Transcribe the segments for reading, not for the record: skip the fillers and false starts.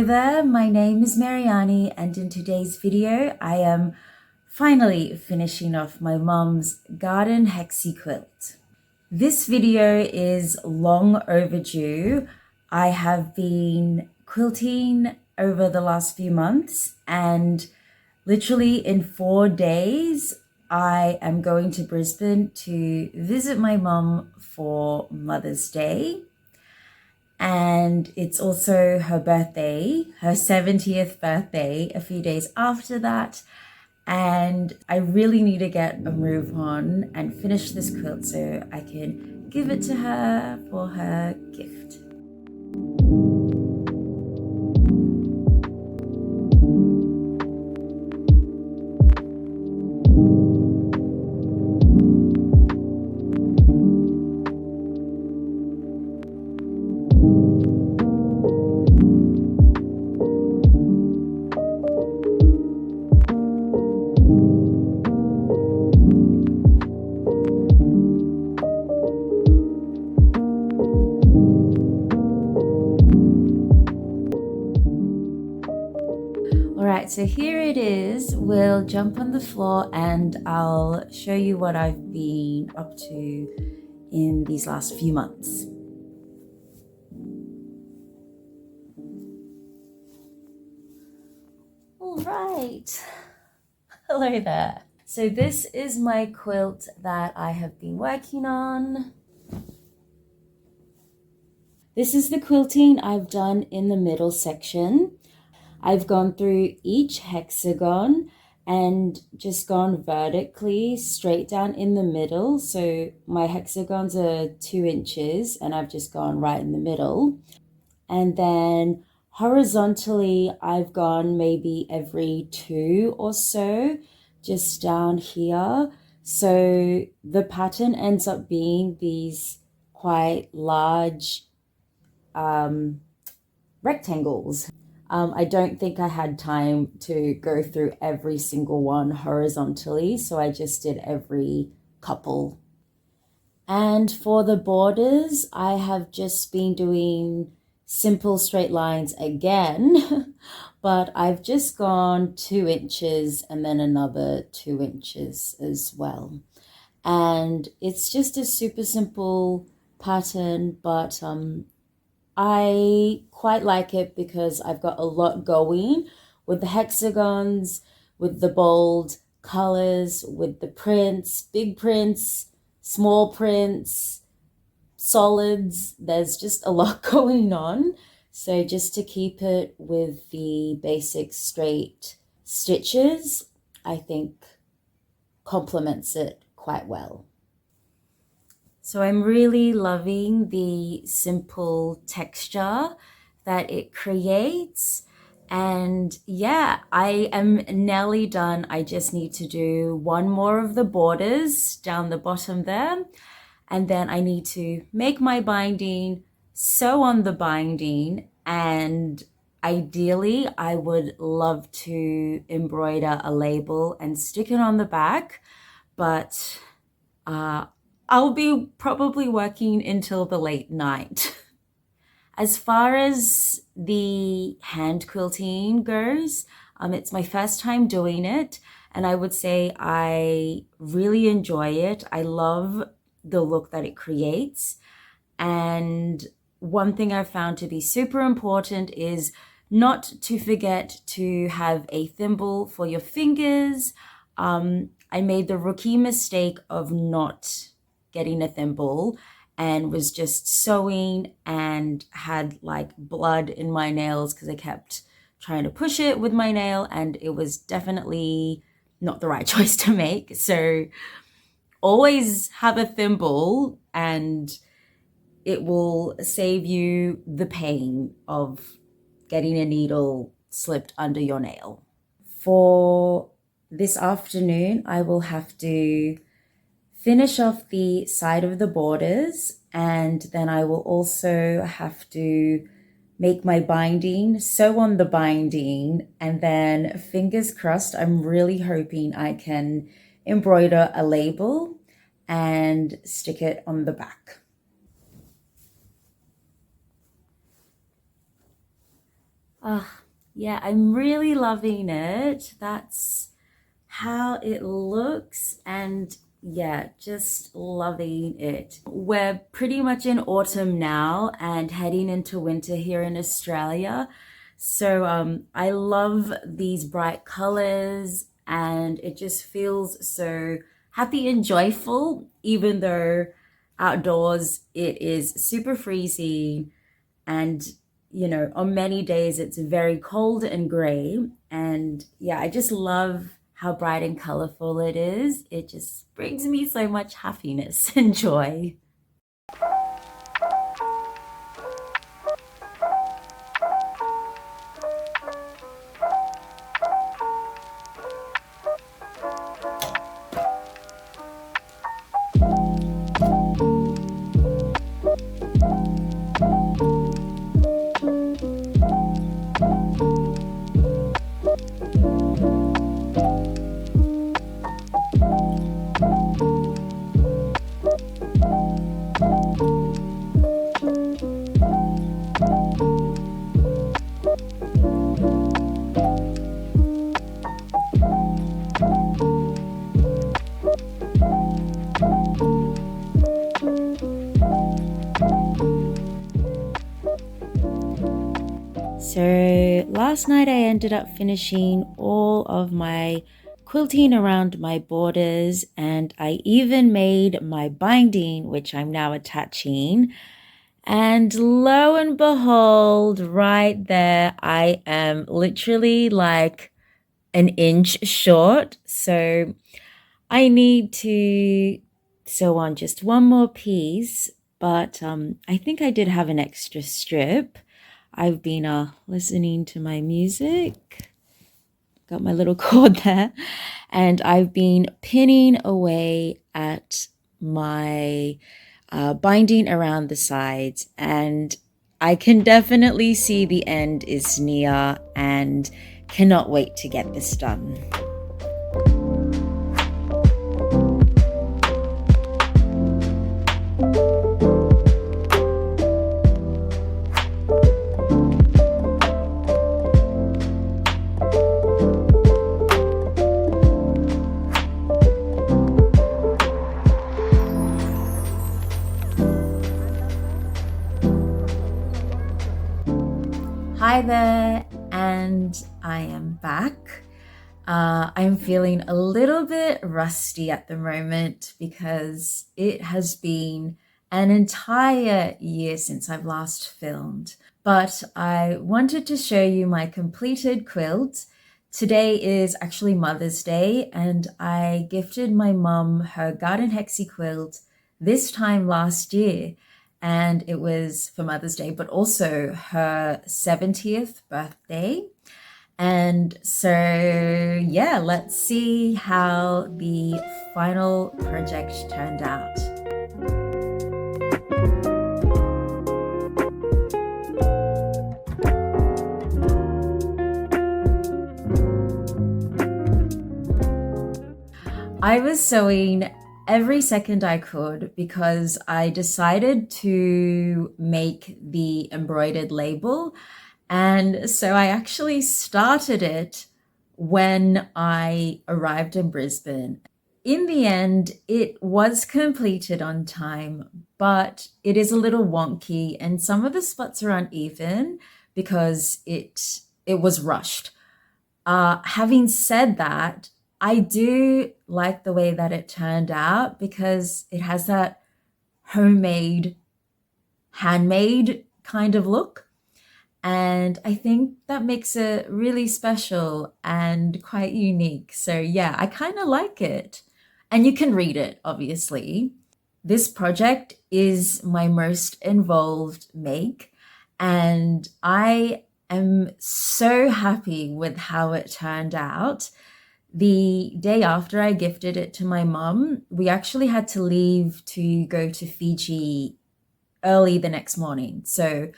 there, my name is Mariani, and in today's video I am finally finishing off my mom's garden Hexie quilt. This video is long overdue. I have been quilting over the last few months, and literally in 4 days I am going to Brisbane to visit my mom for Mother's Day. And it's also her birthday, her 70th birthday, a few days after that. And I really need to get a move on and finish this quilt so I can give it to her for her gift. Alright, so here it is. We'll jump on the floor and I'll show you what I've been up to in these last few months. Alright, hello there. So this is my quilt that I have been working on. This is the quilting I've done in the middle section. I've gone through each hexagon and just gone vertically straight down in the middle. So my hexagons are 2 inches and I've just gone right in the middle. And then horizontally, I've gone maybe every 2 or so, just down here. So the pattern ends up being these quite large rectangles. I don't think I had time to go through every single one horizontally, so I just did every couple. And for the borders, I have just been doing simple straight lines again, but I've just gone 2 inches and then another 2 inches as well. And it's just a super simple pattern, but I quite like it because I've got a lot going with the hexagons, with the bold colors, with the prints, big prints, small prints, solids. There's just a lot going on. So just to keep it with the basic straight stitches, I think complements it quite well. So I'm really loving the simple texture that it creates. And yeah, I am nearly done. I just need to do one more of the borders down the bottom there. And then I need to make my binding, sew on the binding, and ideally I would love to embroider a label and stick it on the back, but I'll be probably working until the late night. As far as the hand quilting goes, it's my first time doing it, and I would say I really enjoy it. I love the look that it creates. And one thing I've found to be super important is not to forget to have a thimble for your fingers. I made the rookie mistake of not getting a thimble and was just sewing and had like blood in my nails because I kept trying to push it with my nail, and it was definitely not the right choice to make. So always have a thimble and it will save you the pain of getting a needle slipped under your nail. For this afternoon, I will have to finish off the side of the borders, and then I will also have to make my binding, sew on the binding, and then fingers crossed, I'm really hoping I can embroider a label and stick it on the back. Yeah, I'm really loving it. That's how it looks, and yeah, just loving it. We're pretty much in autumn now and heading into winter here in Australia. So I love these bright colors and it just feels so happy and joyful, even though outdoors it is super freezing and on many days it's very cold and gray. And yeah, I just love how bright and colorful it is. It just brings me so much happiness and joy. So last night I ended up finishing all of my quilting around my borders, and I even made my binding, which I'm now attaching. And lo and behold, right there, I am literally like an inch short. So I need to sew on just one more piece, but I think I did have an extra strip. I've been listening to my music, got my little cord there, and I've been pinning away at my binding around the sides, and I can definitely see the end is near and cannot wait to get this done. Hi there, and I am back. I'm feeling a little bit rusty at the moment because it has been an entire year since I've last filmed. But I wanted to show you my completed quilt. Today is actually Mother's Day, and I gifted my mum her garden Hexie quilt this time last year. And it was for Mother's Day, but also her 70th birthday. And so, yeah, let's see how the final project turned out. I was sewing every second I could because I decided to make the embroidered label. And so I actually started it when I arrived in Brisbane. In the end, it was completed on time, but it is a little wonky and some of the spots are uneven because it was rushed. Having said that, I do like the way that it turned out because it has that homemade, handmade kind of look. And I think that makes it really special and quite unique. So yeah, I kind of like it. And you can read it, obviously. This project is my most involved make, and I am so happy with how it turned out. The day after I gifted it to my mum, we actually had to leave to go to Fiji early the next morning. So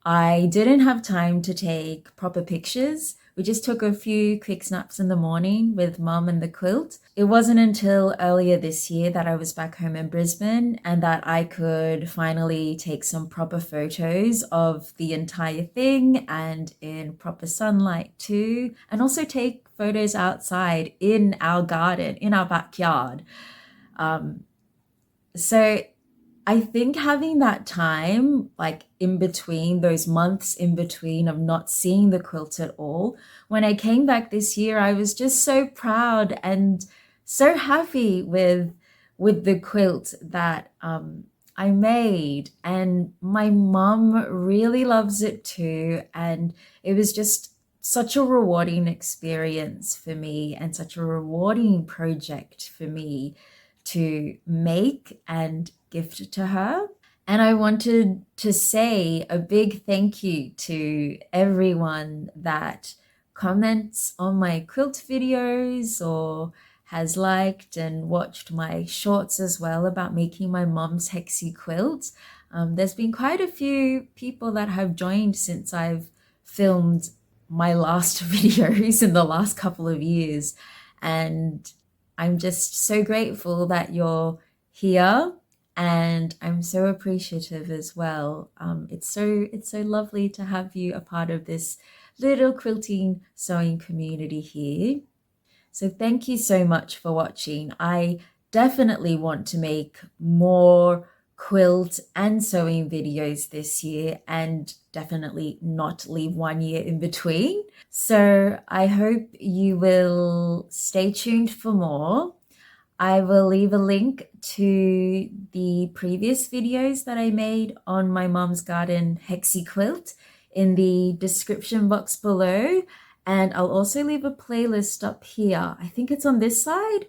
I didn't have time to take proper pictures, We just took a few quick snaps in the morning with mum and the quilt. It wasn't until earlier this year that I was back home in Brisbane and that I could finally take some proper photos of the entire thing and in proper sunlight too, and also take photos outside in our garden, in our backyard. So I think having that time, like in between, those months in between of not seeing the quilt at all, when I came back this year, I was just so proud and so happy with the quilt that I made. And my mum really loves it too. And it was just such a rewarding experience for me and such a rewarding project for me to make and gift to her. And I wanted to say a big thank you to everyone that comments on my quilt videos or has liked and watched my shorts as well about making my mom's Hexie quilt. There's been quite a few people that have joined since I've filmed my last videos in the last couple of years. And I'm just so grateful that you're here, and I'm so appreciative as well. It's so lovely to have you a part of this little quilting sewing community here. So thank you so much for watching. I definitely want to make more quilt and sewing videos this year and definitely not leave 1 year in between. So I hope you will stay tuned for more. I will leave a link to the previous videos that I made on my mom's garden Hexie Quilt in the description box below. And I'll also leave a playlist up here. I think it's on this side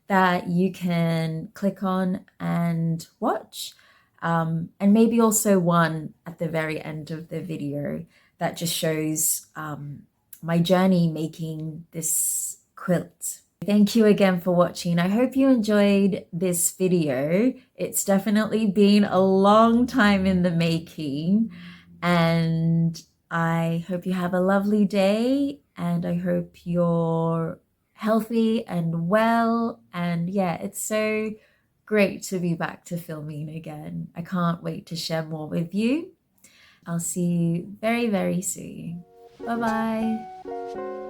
that you can click on and watch. And maybe also one at the very end of the video that just shows my journey making this quilt. Thank you again for watching. I hope you enjoyed this video. It's definitely been a long time in the making, and I hope you have a lovely day, and I hope you're healthy and well. And yeah, it's so great to be back to filming again. I can't wait to share more with you. I'll see you very, very soon. Bye-bye.